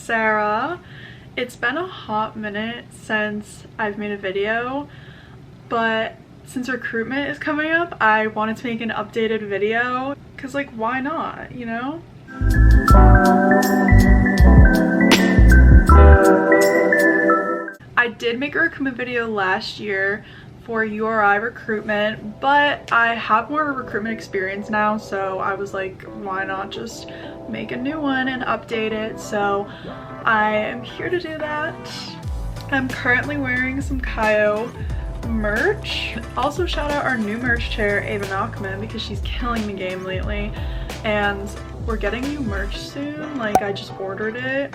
Sarah. It's been a hot minute since I've made a video, but since recruitment is coming up, I wanted to make an updated video because, like, why not, you know? I did make a recruitment video last year for URI recruitment, but I have more recruitment experience now, so I was like, why not just make a new one and update it? So I am here to do that. I'm currently wearing some Kayo merch. Also shout out our new merch chair, Ava Nachman, because she's killing the game lately, and we're getting new merch soon. Like, I just ordered it.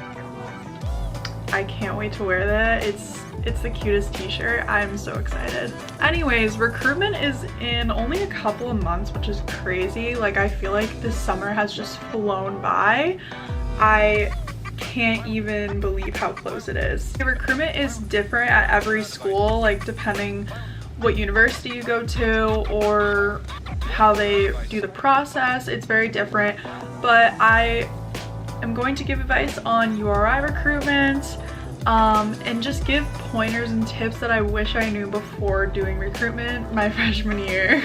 I can't wait to wear that. It's the cutest t-shirt. I'm so excited. Anyways, recruitment is in only a couple of months, which is crazy. Like, I feel like this summer has just flown by. I can't even believe how close it is. Recruitment is different at every school, like depending what university you go to or how they do the process. It's very different, but I am going to give advice on URI recruitment and just give pointers and tips that I wish I knew before doing recruitment my freshman year.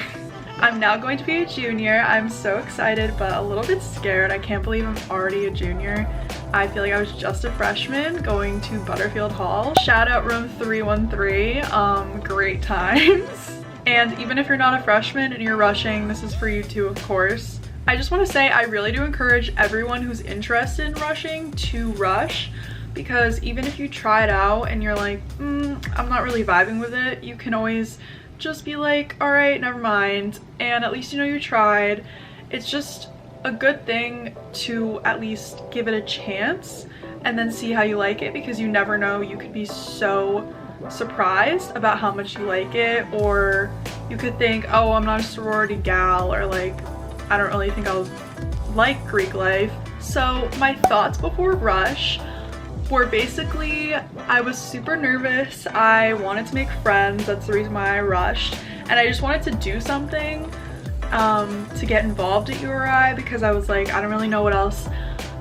I'm now going to be a junior. I'm so excited, but a little bit scared. I can't believe I'm already a junior. I feel like I was just a freshman going to Butterfield Hall. Shout out room 313, great times. And even if you're not a freshman and you're rushing, this is for you too, of course. I just want to say I really do encourage everyone who's interested in rushing to rush, because even if you try it out and you're like, I'm not really vibing with it, you can always just be like, all right, never mind, and at least you know you tried. It's just a good thing to at least give it a chance and then see how you like it, because you never know, you could be so surprised about how much you like it, or you could think, oh, I'm not a sorority gal, or like, I don't really think I'll like Greek life. So my thoughts before rush were basically, I was super nervous. I wanted to make friends. That's the reason why I rushed. And I just wanted to do something to get involved at URI, because I was like, I don't really know what else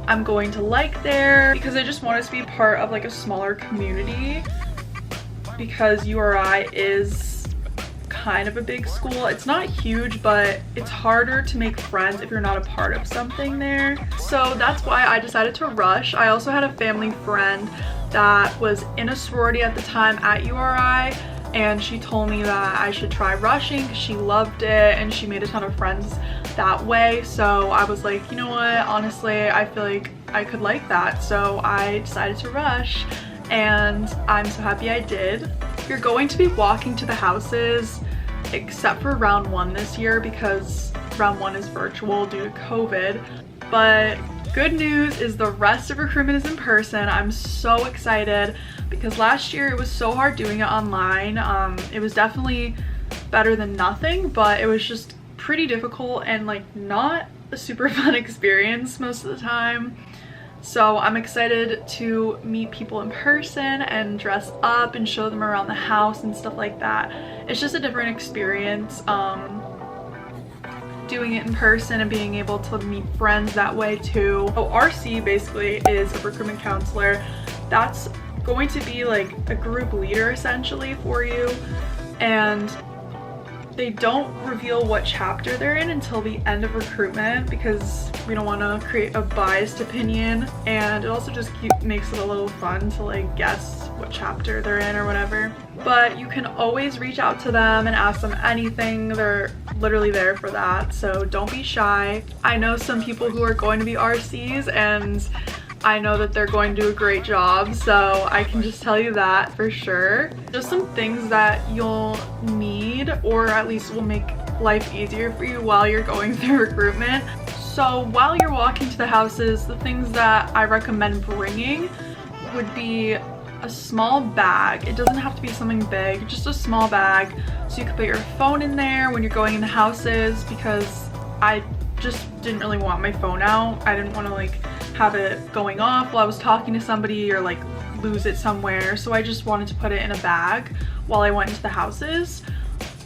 I'm going to like there, because I just wanted to be part of like a smaller community, because URI is kind of a big school. It's not huge, but it's harder to make friends if you're not a part of something there. So that's why I decided to rush. I also had a family friend that was in a sorority at the time at URI, and she told me that I should try rushing because she loved it and she made a ton of friends that way. So I was like, you know what, honestly, I feel like I could like that. So I decided to rush, and I'm so happy I did. You're going to be walking to the houses except for round 1 this year, because round 1 is virtual due to COVID. But good news is the rest of recruitment is in person. I'm so excited, because last year it was so hard doing it online. It was definitely better than nothing, but it was just pretty difficult and like not a super fun experience most of the time. So I'm excited to meet people in person and dress up and show them around the house and stuff like that. It's just a different experience doing it in person and being able to meet friends that way too. So RC basically is a recruitment counselor. That's going to be like a group leader essentially for you, and they don't reveal what chapter they're in until the end of recruitment, because we don't want to create a biased opinion, and it also just makes it a little fun to like guess what chapter they're in or whatever. But you can always reach out to them and ask them anything. They're literally there for that, so don't be shy. I know some people who are going to be RCs, and I know that they're going to do a great job, so I can just tell you that for sure. Just some things that you'll need, or at least will make life easier for you while you're going through recruitment. So while you're walking to the houses, the things that I recommend bringing would be a small bag. It doesn't have to be something big, just a small bag, so you can put your phone in there when you're going in the houses, because I just didn't really want my phone out. I didn't want to like have it going off while I was talking to somebody, or like lose it somewhere, so I just wanted to put it in a bag while I went into the houses.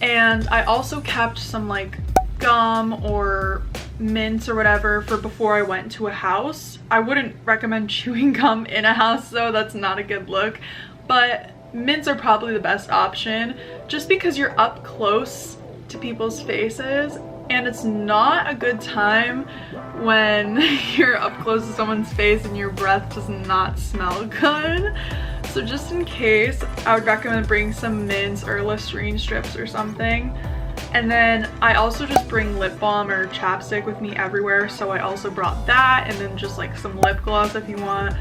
And I also kept some like gum or mints or whatever for before I went to a house. I wouldn't recommend chewing gum in a house though, that's not a good look, but mints are probably the best option just because you're up close to people's faces, and it's not a good time when you're up close to someone's face and your breath does not smell good. So just in case, I would recommend bringing some mints or Listerine strips or something. And then I also just bring lip balm or chapstick with me everywhere, so I also brought that, and then just like some lip gloss if you want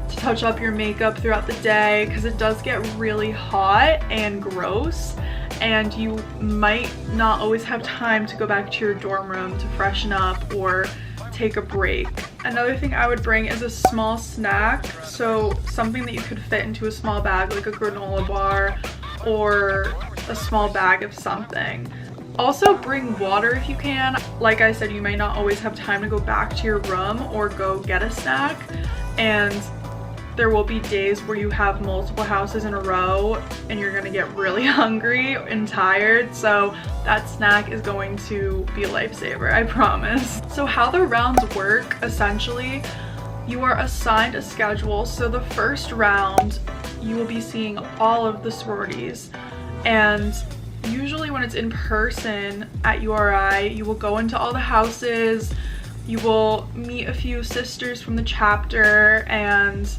to touch up your makeup throughout the day, because it does get really hot and gross and you might not always have time to go back to your dorm room to freshen up or take a break. Another thing I would bring is a small snack, so something that you could fit into a small bag, like a granola bar or a small bag of something. Also bring water if you can. Like I said, you may not always have time to go back to your room or go get a snack, and there will be days where you have multiple houses in a row and you're gonna get really hungry and tired, so that snack is going to be a lifesaver, I promise. So how the rounds work, essentially, you are assigned a schedule. So the first round, you will be seeing all of the sororities, and usually when it's in person at URI, you will go into all the houses, you will meet a few sisters from the chapter, and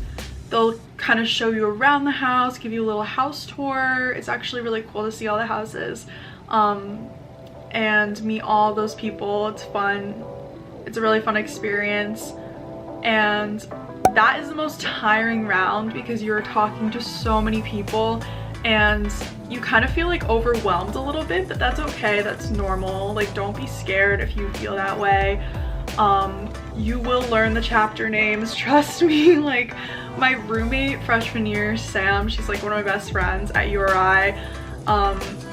they'll kind of show you around the house, give you a little house tour. It's actually really cool to see all the houses and meet all those people. It's fun. It's a really fun experience, and that is the most tiring round because you're talking to so many people and you kind of feel like overwhelmed a little bit, but that's okay. That's normal. Like, don't be scared if you feel that way. You will learn the chapter names, trust me. Like, my roommate freshman year, Sam, she's like one of my best friends at URI.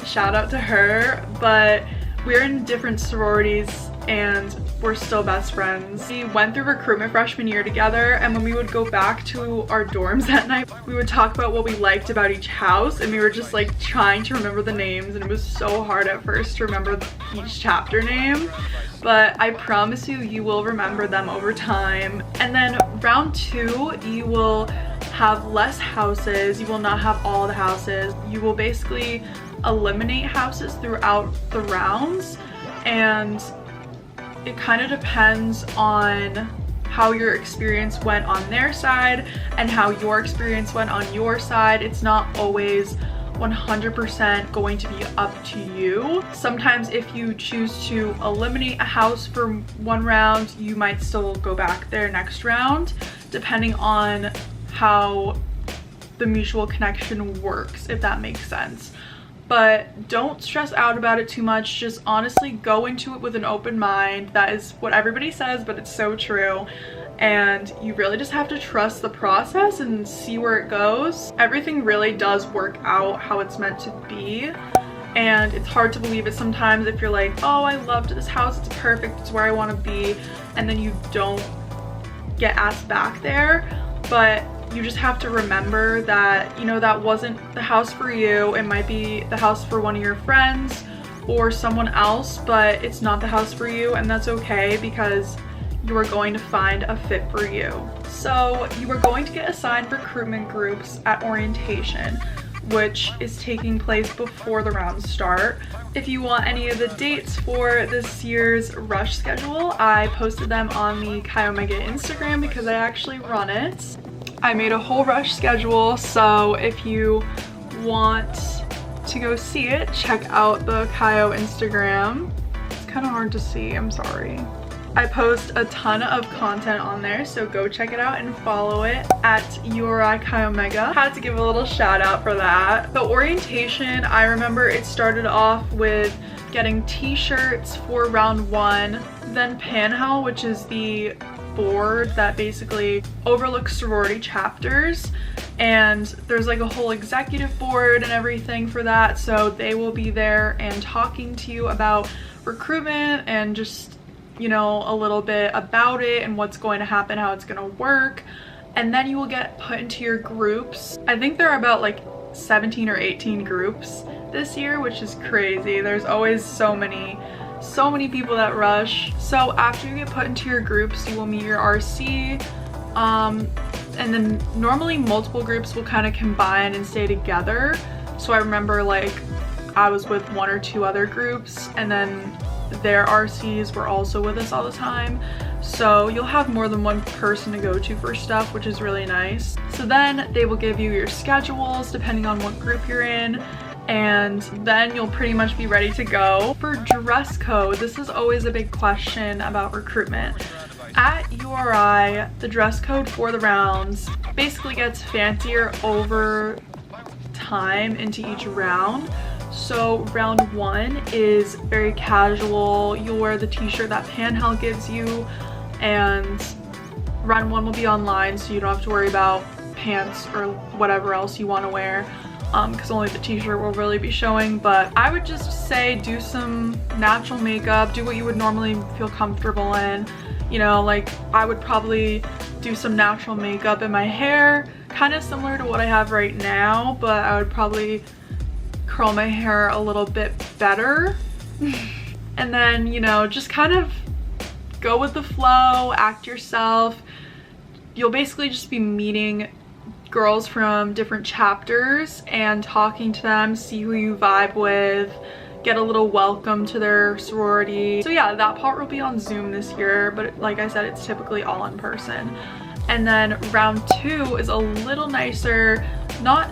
Shout out to her, but we're in different sororities and we're still best friends. We went through recruitment freshman year together, and when we would go back to our dorms at night, we would talk about what we liked about each house, and we were just like trying to remember the names, and it was so hard at first to remember each chapter name, but I promise you, you will remember them over time. And then round 2, you will have less houses. You will not have all the houses. You will basically eliminate houses throughout the rounds, and it kind of depends on how your experience went on their side and how your experience went on your side. It's not always 100% going to be up to you. Sometimes if you choose to eliminate a house for one round, you might still go back there next round, depending on how the mutual connection works, if that makes sense. But don't stress out about it too much. Just honestly go into it with an open mind. That is what everybody says, but it's so true. And you really just have to trust the process and see where it goes. Everything really does work out how it's meant to be. And it's hard to believe it sometimes if you're like, oh, I loved this house, it's perfect, it's where I want to be, and then you don't get asked back there. But you just have to remember that, you know, that wasn't the house for you. It might be the house for one of your friends or someone else, but it's not the house for you, and that's okay because you are going to find a fit for you. So you are going to get assigned recruitment groups at orientation, which is taking place before the rounds start. If you want any of the dates for this year's rush schedule, I posted them on the Chi Omega Instagram because I actually run it. I made a whole rush schedule, so if you want to go see it, check out the Chi O Instagram. It's kind of hard to see, I'm sorry. I post a ton of content on there, so go check it out and follow it at URI Chi Omega. Had to give a little shout out for that. The orientation, I remember it started off with getting t-shirts for round 1, then Panhell, which is the board that basically overlooks sorority chapters, and there's like a whole executive board and everything for that, so they will be there and talking to you about recruitment and just, you know, a little bit about it and what's going to happen, how it's going to work. And then you will get put into your groups. I think there are about like 17 or 18 groups this year, which is crazy. There's always so many so many people that rush. So after you get put into your groups, you will meet your RC, and then normally multiple groups will kind of combine and stay together. So I remember like I was with 1 or 2 other groups, and then their RCs were also with us all the time. So you'll have more than one person to go to for stuff, which is really nice. So then they will give you your schedules depending on what group you're in, and then you'll pretty much be ready to go. For dress code, this is always a big question about recruitment. At URI, the dress code for the rounds basically gets fancier over time into each round. So round 1 is very casual. You'll wear the t-shirt that Panhell gives you, and round 1 will be online, so you don't have to worry about pants or whatever else you want to wear, because only the t-shirt will really be showing. But I would just say do some natural makeup, do what you would normally feel comfortable in. You know, like I would probably do some natural makeup in my hair, kind of similar to what I have right now, but I would probably curl my hair a little bit better. And then, you know, just kind of go with the flow, act yourself. You'll basically just be meeting girls from different chapters and talking to them, see who you vibe with, get a little welcome to their sorority. So yeah, that part will be on Zoom this year, but like I said, it's typically all in person. And then round 2 is a little nicer, not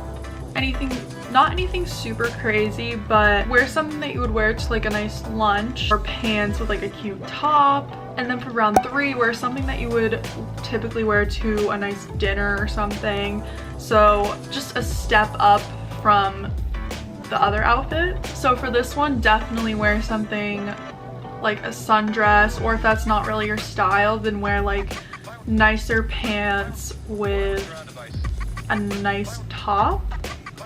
anything super crazy, but wear something that you would wear to like a nice lunch, or pants with like a cute top. And then for round 3, wear something that you would typically wear to a nice dinner or something. So just a step up from the other outfit. So for this one, definitely wear something like a sundress, or if that's not really your style, then wear like nicer pants with a nice top.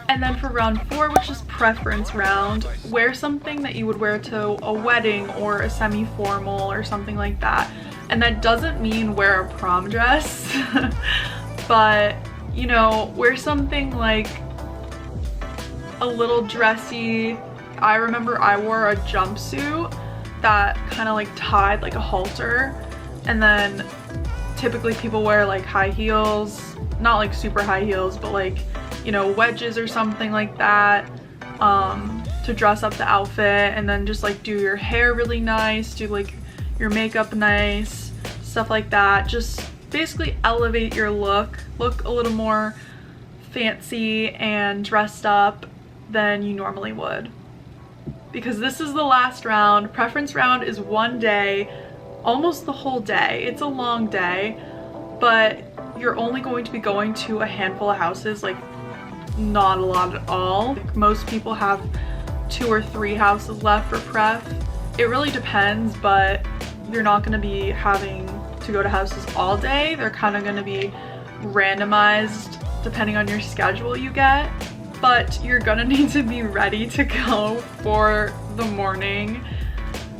And then for round 4, which is preference round, wear something that you would wear to a wedding or a semi-formal or something like that. And that doesn't mean wear a prom dress, but you know, wear something like a little dressy. I remember I wore a jumpsuit that kind of like tied like a halter, and then typically people wear like high heels, not like super high heels, but like, you know, wedges or something like that, to dress up the outfit. And then just like do your hair really nice, do like your makeup nice, stuff like that. Just basically elevate your look a little more fancy and dressed up than you normally would. Because this is the last round. Preference round is 1 day, almost the whole day. It's a long day, but you're only going to be going to a handful of houses, like not a lot at all. Like, most people have 2 or 3 houses left for pref. It really depends, but you're not going to be having to go to houses all day. They're kind of going to be randomized depending on your schedule you get, but you're gonna need to be ready to go for the morning.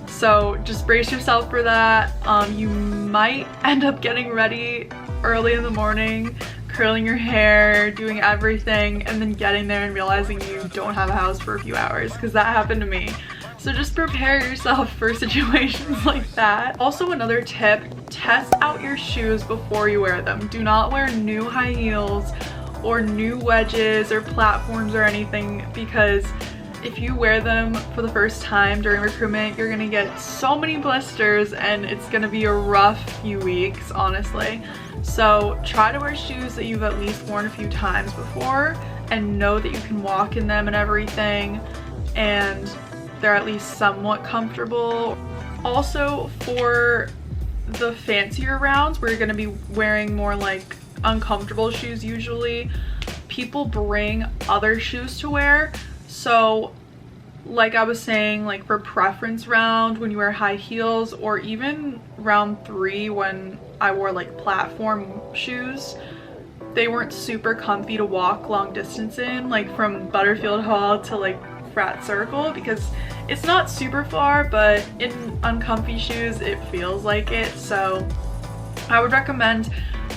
So just brace yourself for that. You might end up getting ready early in the morning, curling your hair, doing everything, and then getting there and realizing you don't have a house for a few hours, because that happened to me. So just prepare yourself for situations like that. Also, another tip, test out your shoes before you wear them. Do not wear new high heels or new wedges or platforms or anything, because if you wear them for the first time during recruitment, you're gonna get so many blisters and it's gonna be a rough few weeks, honestly. So try to wear shoes that you've at least worn a few times before and know that you can walk in them and everything, and they're at least somewhat comfortable. Also, for the fancier rounds where you're gonna be wearing more like uncomfortable shoes, usually people bring other shoes to wear. So like I was saying, like for preference round when you wear high heels, or even round 3 when I wore like platform shoes, they weren't super comfy to walk long distance in, like from Butterfield Hall to like Frat Circle, because it's not super far, but in uncomfy shoes it feels like it. So I would recommend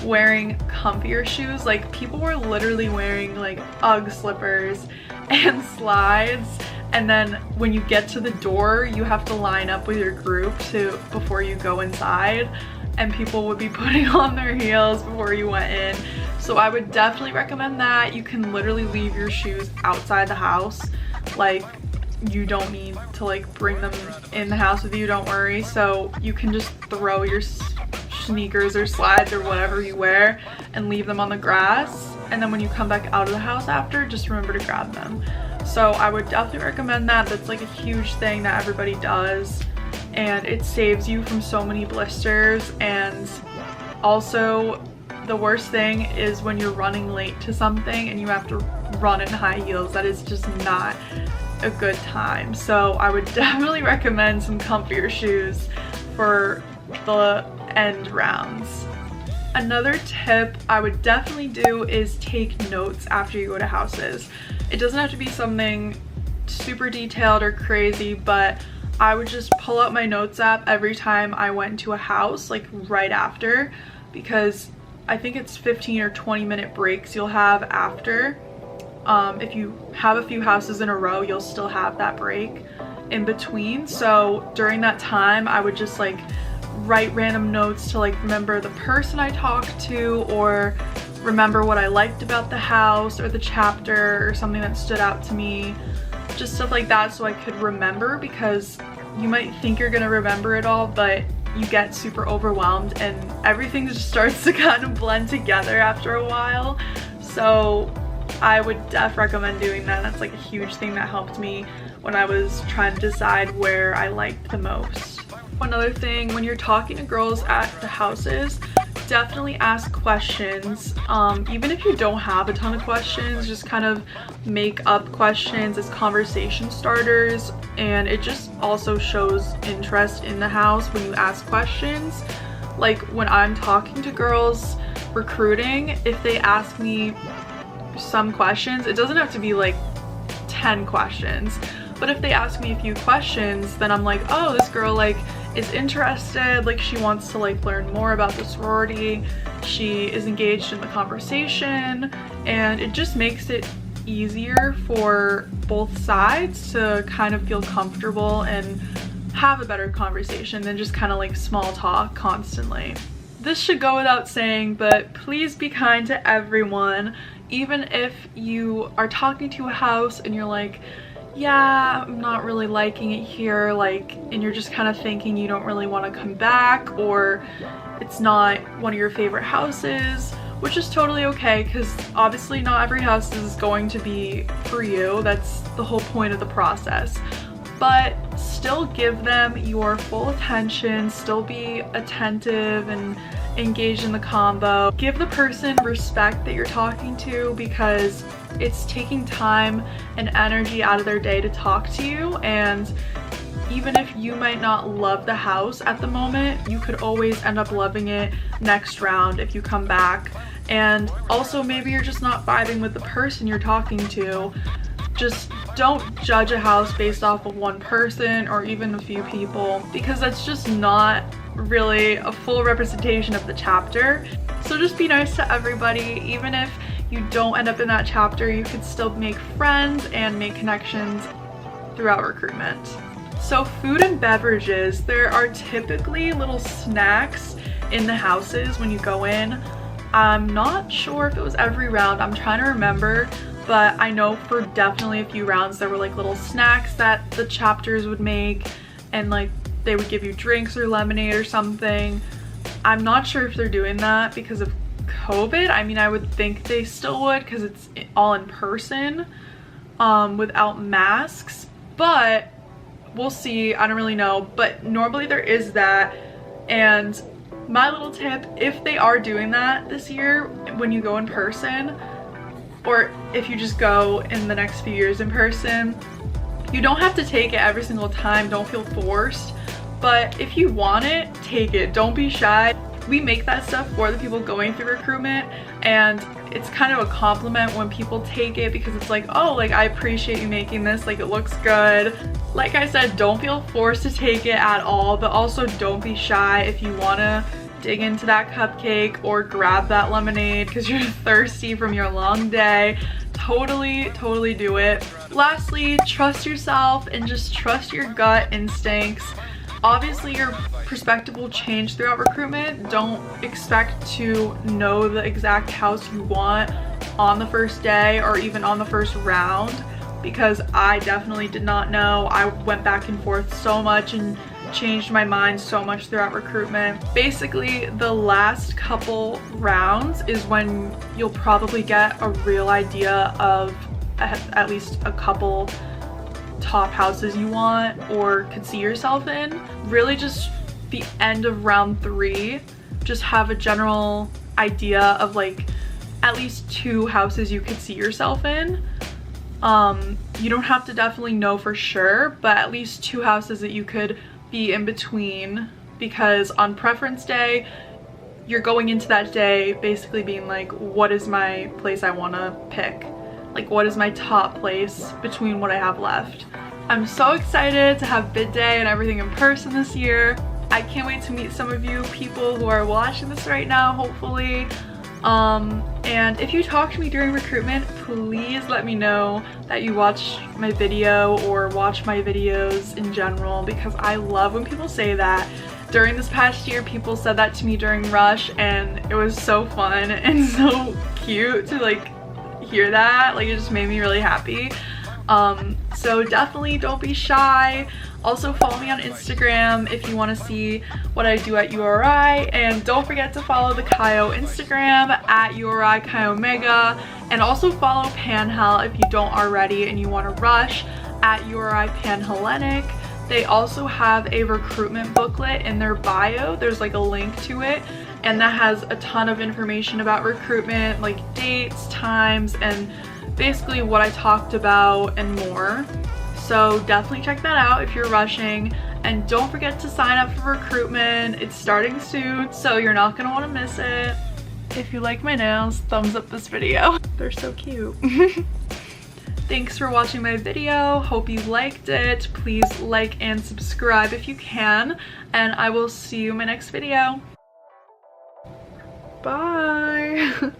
wearing comfier shoes. Like people were literally wearing like UGG slippers and slides and then when you get to the door, you have to line up with your group before you go inside, and people would be putting on their heels before you went in. So I would definitely recommend that. You can literally leave your shoes outside the house. Like, you don't need to like bring them in the house with you, don't worry. So you can just throw your sneakers or slides or whatever you wear and leave them on the grass, and then when you come back out of the house after, just remember to grab them. So I would definitely recommend that. That's like a huge thing that everybody does, and it saves you from so many blisters. And also, the worst thing is when you're running late to something and you have to run in high heels. That is just not a good time. So I would definitely recommend some comfier shoes for the end rounds. Another tip I would definitely do is take notes after you go to houses. It doesn't have to be something super detailed or crazy, but I would just pull out my notes app every time I went to a house, like right after, because I think it's 15 or 20-minute breaks you'll have after. If you have a few houses in a row, you'll still have that break in between. So during that time, I would just like write random notes to like remember the person I talked to, or remember what I liked about the house or the chapter or something that stood out to me. Just stuff like that, so I could remember, because you might think you're gonna remember it all, but you get super overwhelmed and everything just starts to kind of blend together after a while. So I would definitely recommend doing that. That's like a huge thing that helped me when I was trying to decide where I liked the most. Another thing, when you're talking to girls at the houses, definitely ask questions. Even if you don't have a ton of questions, just kind of make up questions as conversation starters, and it just also shows interest in the house when you ask questions. Like when I'm talking to girls recruiting, if they ask me some questions, it doesn't have to be like 10 questions, but if they ask me a few questions, then I'm like, oh, this girl like is interested, like she wants to like learn more about the sorority, she is engaged in the conversation, and it just makes it easier for both sides to kind of feel comfortable and have a better conversation than just kind of like small talk constantly. This should go without saying, but please be kind to everyone. Even if you are talking to a house and you're like, yeah, I'm not really liking it here, like, and you're just kind of thinking you don't really want to come back, or it's not one of your favorite houses, which is totally okay, because obviously not every house is going to be for you. That's the whole point of the process. But still give them your full attention, still be attentive and engaged in the convo. Give the person respect that you're talking to, because it's taking time and energy out of their day to talk to you, and even if you might not love the house at the moment, you could always end up loving it next round if you come back. And also, maybe you're just not vibing with the person you're talking to. Just don't judge a house based off of one person or even a few people, because that's just not really a full representation of the chapter. So just be nice to everybody. Even if you don't end up in that chapter, you could still make friends and make connections throughout recruitment. So food and beverages, there are typically little snacks in the houses when you go in. I'm not sure if it was every round, I'm trying to remember, but I know for definitely a few rounds there were like little snacks that the chapters would make, and like they would give you drinks or lemonade or something. I'm not sure if they're doing that because of COVID. I mean, I would think they still would, because it's all in person without masks, but we'll see. I don't really know, but normally there is that. And my little tip, if they are doing that this year when you go in person, or if you just go in the next few years in person, you don't have to take it every single time. Don't feel forced, but if you want it, take it. Don't be shy. We make that stuff for the people going through recruitment, and it's kind of a compliment when people take it, because it's like, oh, like, I appreciate you making this, like, it looks good. Like I said, don't feel forced to take it at all, but also don't be shy if you want to dig into that cupcake or grab that lemonade because you're thirsty from your long day. totally do it. Lastly, trust yourself and just trust your gut instincts. Obviously your perspective will change throughout recruitment. Don't expect to know the exact house you want on the first day or even on the first round, because I definitely did not know. I went back and forth so much and changed my mind so much throughout recruitment. Basically, the last couple rounds is when you'll probably get a real idea of at least a couple top houses you want or could see yourself in. Really just the end of round 3, just have a general idea of like at least 2 houses you could see yourself in. You don't have to definitely know for sure, but at least 2 houses that you could be in between, because on preference day you're going into that day basically being like, what is my place I want to pick? Like, what is my top place between what I have left? I'm so excited to have bid day and everything in person this year. I can't wait to meet some of you people who are watching this right now, hopefully. And if you talk to me during recruitment, please let me know that you watch my video or watch my videos in general, because I love when people say that. During this past year, people said that to me during Rush, and it was so fun and so cute to like hear that. Like, it just made me really happy. So definitely don't be shy. Also follow me on Instagram if you want to see what I do at URI, and don't forget to follow the Kyo Instagram at URI Kyomega, and also follow Panhell if you don't already and you want to rush at URI Panhellenic. They also have a recruitment booklet in their bio. There's like a link to it, and that has a ton of information about recruitment, like dates, times, and basically what I talked about and more. So definitely check that out if you're rushing, and don't forget to sign up for recruitment. It's starting soon, so you're not gonna want to miss it. If you like my nails, thumbs up this video. They're so cute. Thanks for watching my video. Hope you liked it. Please like and subscribe if you can, and I will see you in my next video. Bye.